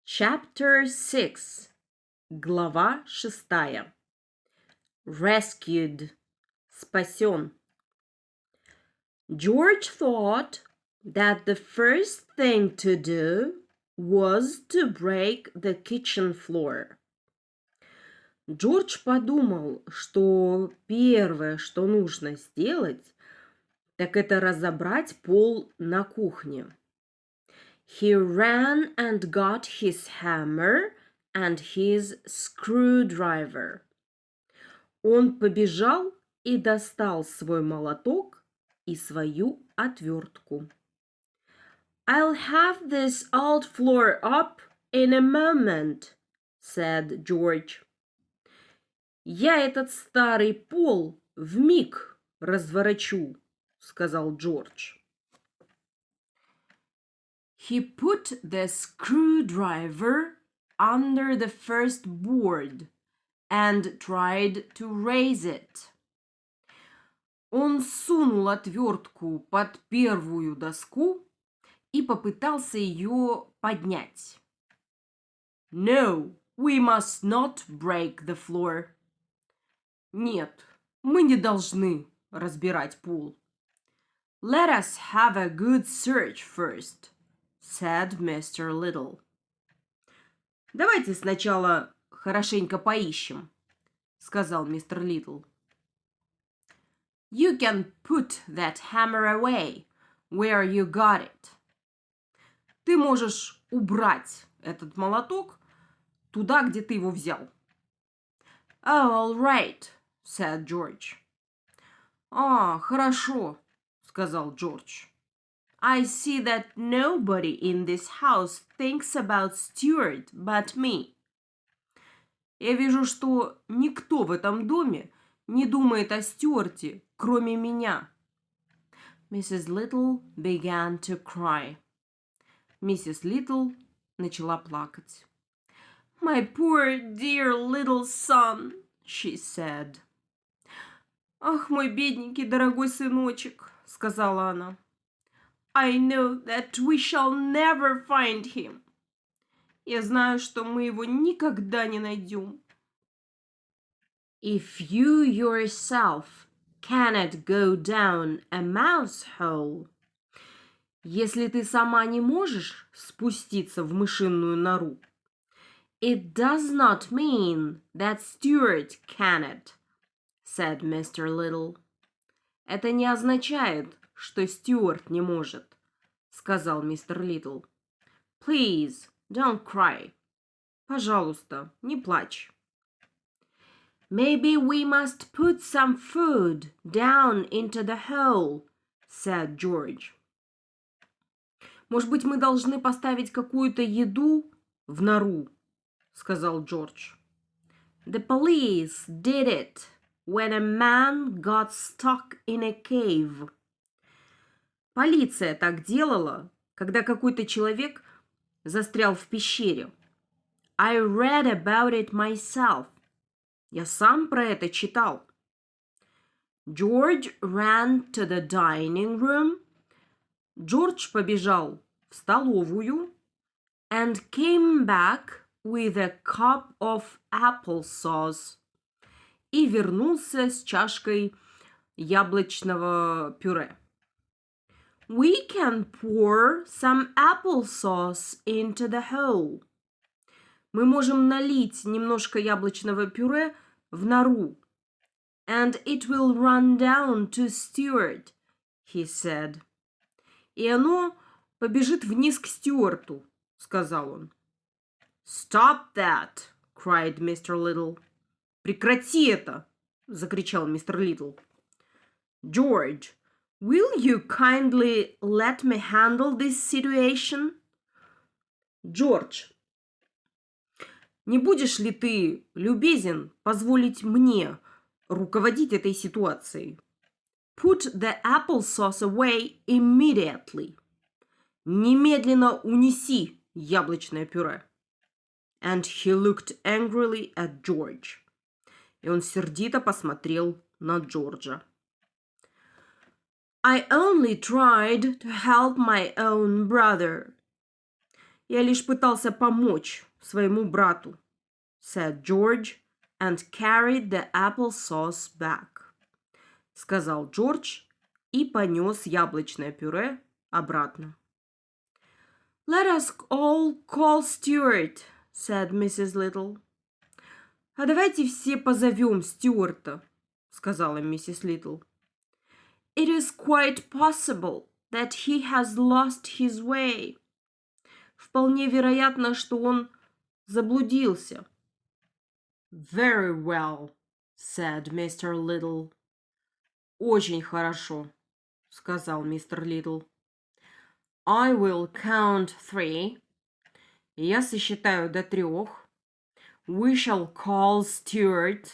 Chapter 6. Глава 6. Rescued. Спасен. George thought that the first thing to do was to break the kitchen floor. Джордж подумал, что первое, что нужно сделать, так это разобрать пол на кухне. He ran and got his hammer and his screwdriver. Он побежал и достал свой молоток и свою отвертку. I'll have this old floor up in a moment, said George. Я этот старый пол вмиг разворочу, сказал Джордж. He put the screwdriver under the first board and tried to raise it. Он сунул отвертку под первую доску и попытался ее поднять. No, we must not break the floor. Нет, мы не должны разбирать пол. Let us have a good search first, said Mr. Little. Давайте сначала хорошенько поищем, сказал мистер Литл. You can put that hammer away where you got it. Ты можешь убрать этот молоток туда, где ты его взял. Oh, all right, said George. Хорошо, сказал Джордж. I see that nobody in this house thinks about Stewart but me. Я вижу, что никто в этом доме не думает о Стюарте, кроме меня. Mrs. Little began to cry. Миссис Литл начала плакать. My poor dear little son, she said. Ах, мой бедненький дорогой сыночек, сказала она. I know that we shall never find him. Я знаю, что мы его никогда не найдем. If you yourself cannot go down a mouse hole, если ты сама не можешь спуститься в мышиную нору, it does not mean that Stewart cannot, said Mr. Little. Это не означает, что Стюарт не может, сказал мистер Литл. Please, don't cry. Пожалуйста, не плачь. Maybe we must put some food down into the hole, said George. Может быть, мы должны поставить какую-то еду в нору, сказал Джордж. The police did it when a man got stuck in a cave. Полиция так делала, когда какой-то человек застрял в пещере. I read about it myself. Я сам про это читал. George ran to the dining room. Джордж побежал в столовую and came back with a cup of applesauce и вернулся с чашкой яблочного пюре. We can pour some applesauce into the hole. Мы можем налить немножко яблочного пюре в нору. And it will run down to Stewart, he said. И оно побежит вниз к Стюарту, сказал он. Stop that, cried Mr. Little. Прекрати это, закричал мистер Литл. George, will you kindly let me handle this situation? Джордж, не будешь ли ты любезен позволить мне руководить этой ситуацией? Put the applesauce away immediately. Немедленно унеси яблочное пюре. And he looked angrily at George. И он сердито посмотрел на Джорджа. I only tried to help my own brother. Я лишь пытался помочь своему брату, said George, and carried the applesauce back. Сказал Джордж и понес яблочное пюре обратно. Let us all call Stewart, said Mrs. Little. А давайте все позовем Стюарта, сказала миссис Литл. It is quite possible that he has lost his way. Вполне вероятно, что он заблудился. Very well, said Mr. Little. Очень хорошо, сказал мистер Литл. I will count 3. Я сосчитаю до 3. We shall call Stewart.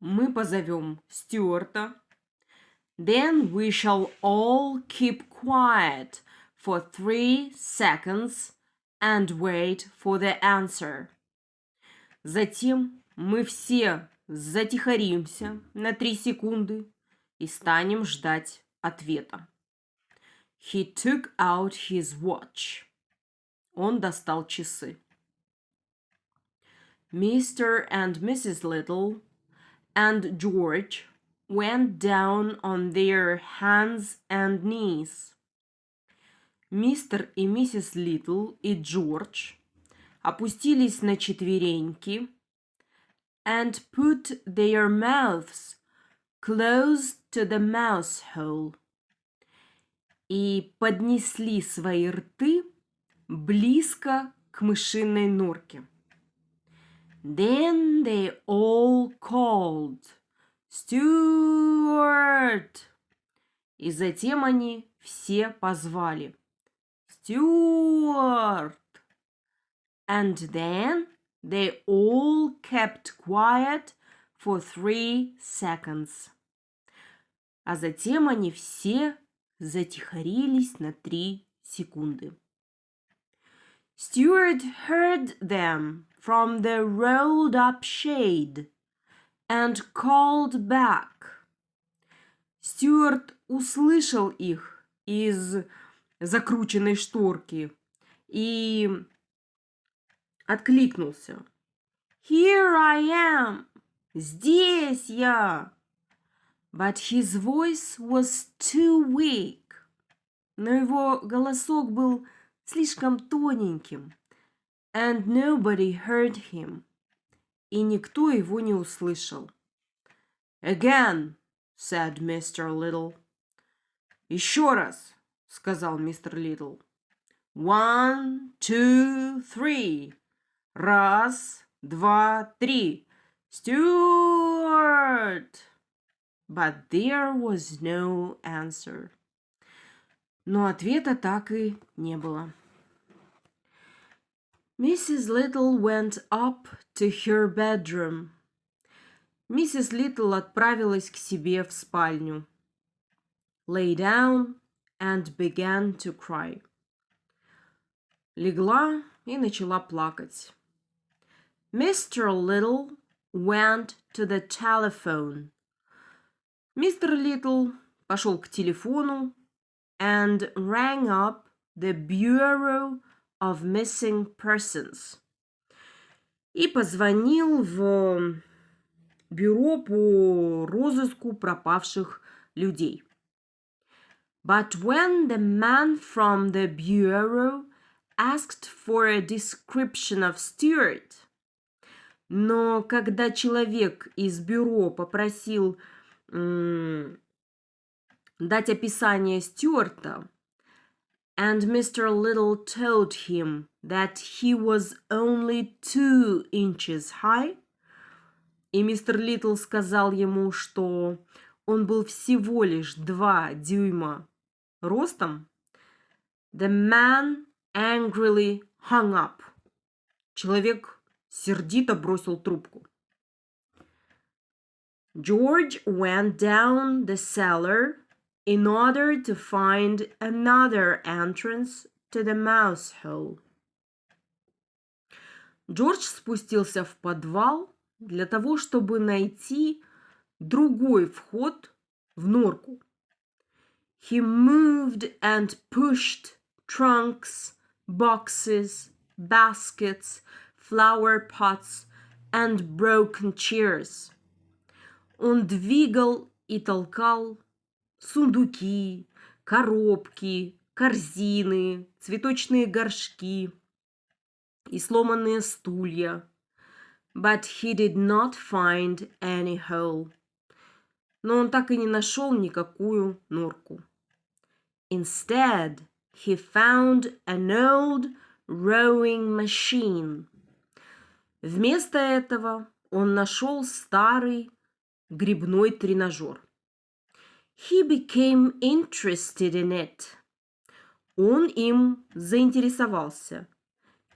Мы позовем Стюарта. Then we shall all keep quiet for 3 seconds and wait for the answer. Затем мы все затихаримся на 3 секунды и станем ждать ответа. He took out his watch. Он достал часы. Mr. and Mrs. Little and George went down on their hands and knees. Мистер и миссис Литл и Джордж опустились на четвереньки and put their mouths close to the mouse hole. И поднесли свои рты близко к мышиной норке. Then they all called Stewart. И затем они все позвали Stewart. And then they all kept quiet for 3 seconds. А затем они все затихарились на 3 секунды. Stewart heard them from the rolled-up shade and called back. Стюарт услышал их из закрученной шторки и откликнулся. Here I am. Здесь я. But his voice was too weak. Но его голосок был слишком тоненьким. And nobody heard him. И никто его не услышал. Again, said Mr. Little. Еще раз, сказал мистер Литл. 1, 2, 3. 1, 2, 3. Stewart! But there was no answer. Но ответа так и не было. Mrs. Little went up to her bedroom. Миссис Литл отправилась к себе в спальню. Lay down and began to cry. Легла и начала плакать. Mr. Little went to the telephone. Мистер Литл пошел к телефону and rang up the Bureau of Missing Persons. И позвонил в бюро по розыску пропавших людей. But when the man from the bureau asked for a description of Stewart, но когда человек из бюро попросил дать описание Стюарта, and Mr. Little told him that he was only 2 inches high, и мистер Литл сказал ему, что он был всего лишь 2 дюйма ростом, the man angrily hung up. Человек сердито бросил трубку. George went down the cellar in order to find another entrance to the mouse hole. Джордж спустился в подвал для того, чтобы найти другой вход в норку. He moved and pushed trunks boxes, baskets, flower pots and broken chairs. Он двигал и толкал сундуки, коробки, корзины, цветочные горшки и сломанные стулья. But he did not find any hole. Но он так и не нашел никакую норку. Instead, he found an old rowing machine. Вместо этого он нашел старый гребной тренажер. He became interested in it. Он им заинтересовался.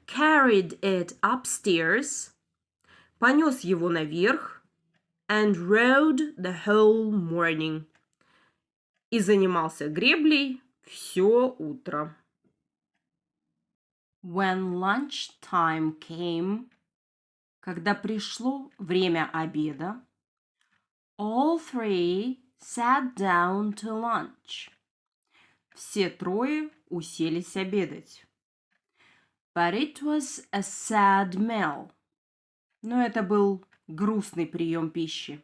Carried it upstairs. Понес его наверх. And rowed the whole morning. И занимался греблей все утро. When lunch time came, когда пришло время обеда, all three sat down to lunch. Все трое уселись обедать. But it was a sad meal. Но это был грустный прием пищи.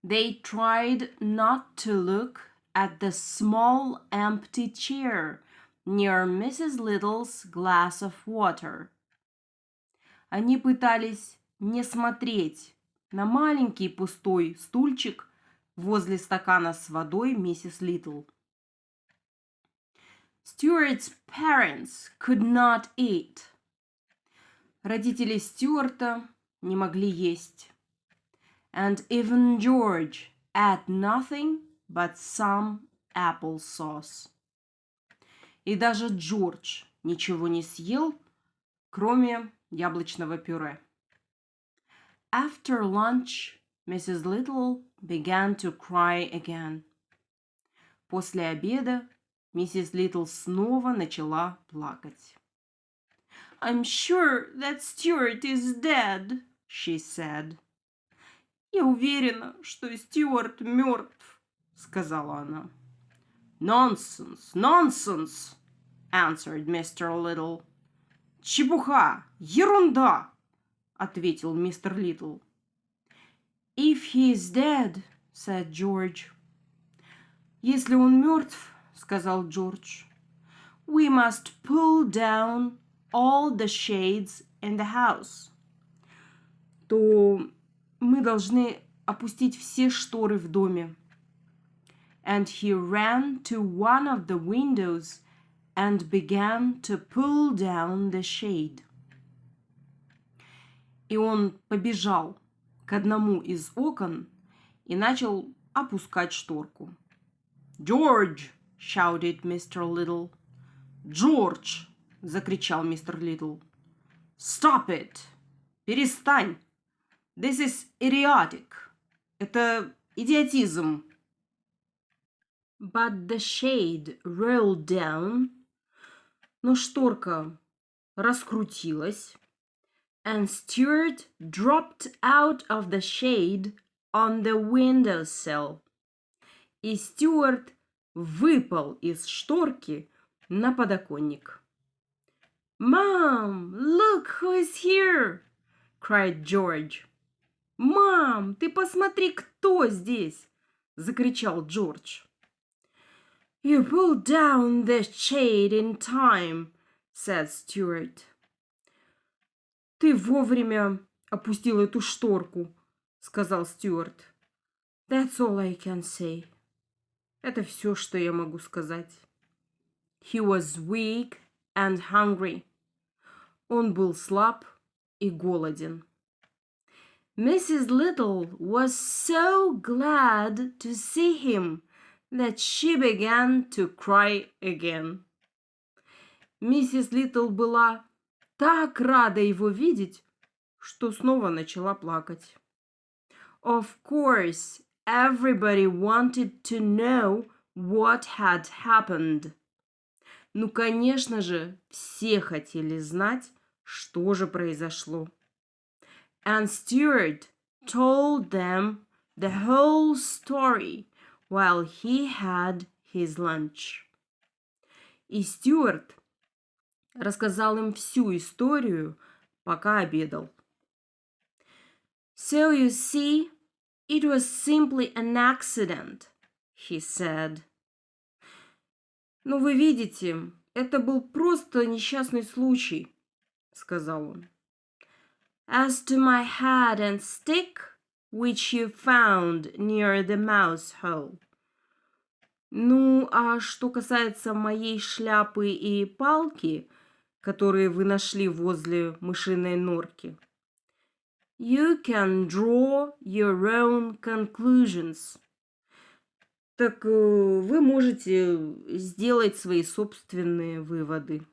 They tried not to look at the small empty chair near Mrs. Little's glass of water. Они пытались не смотреть на маленький пустой стульчик возле стакана с водой миссис Литл. Стюарт's parents could not eat. Родители Стюарта не могли есть. And even George ate nothing but some applesauce. И даже Джордж ничего не съел, кроме яблочного пюре. After lunch, Mrs. Little began to cry again. После обеда миссис Литл снова начала плакать. I'm sure that Stewart is dead, she said. Я уверена, что Стюарт мертв, сказала она. Nonsense, nonsense, answered Mr. Little. Чепуха, ерунда, ответил мистер Литл. If he is dead, said George. Если он мертв, сказал Джордж, we must pull down all the shades in the house. То мы должны опустить все шторы в доме. And he ran to one of the windows and began to pull down the shade. И он побежал к одному из окон и начал опускать шторку. George! Shouted Mr. Little. George! Закричал мистер Литл. Stop it! Перестань! This is idiotic. Это идиотизм. But the shade rolled down. Но шторка раскрутилась. And Stewart dropped out of the shade on the windowsill. И Стюарт выпал из шторки на подоконник. Mom, look who is here! Cried George. Мам, ты посмотри, кто здесь! Закричал Джордж. You pulled down the shade in time, said Stewart. Ты вовремя опустил эту шторку, сказал Стюарт. That's all I can say. Это все, что я могу сказать. He was weak and hungry. Он был слаб и голоден. Mrs. Little was so glad to see him that she began to cry again. Миссис Литл была так рада его видеть, что снова начала плакать. Of course, everybody wanted to know what had happened. Ну, конечно же, все хотели знать, что же произошло. And Stewart told them the whole story while he had his lunch. И Стюарт рассказал им всю историю, пока обедал. So you see, it was simply an accident, he said. Ну, вы видите, это был просто несчастный случай, сказал он. As to my hat and stick, which you found near the mouse hole. Ну, а что касается моей шляпы и палки, которые вы нашли возле мышиной норки, you can draw your own conclusions. Так вы можете сделать свои собственные выводы.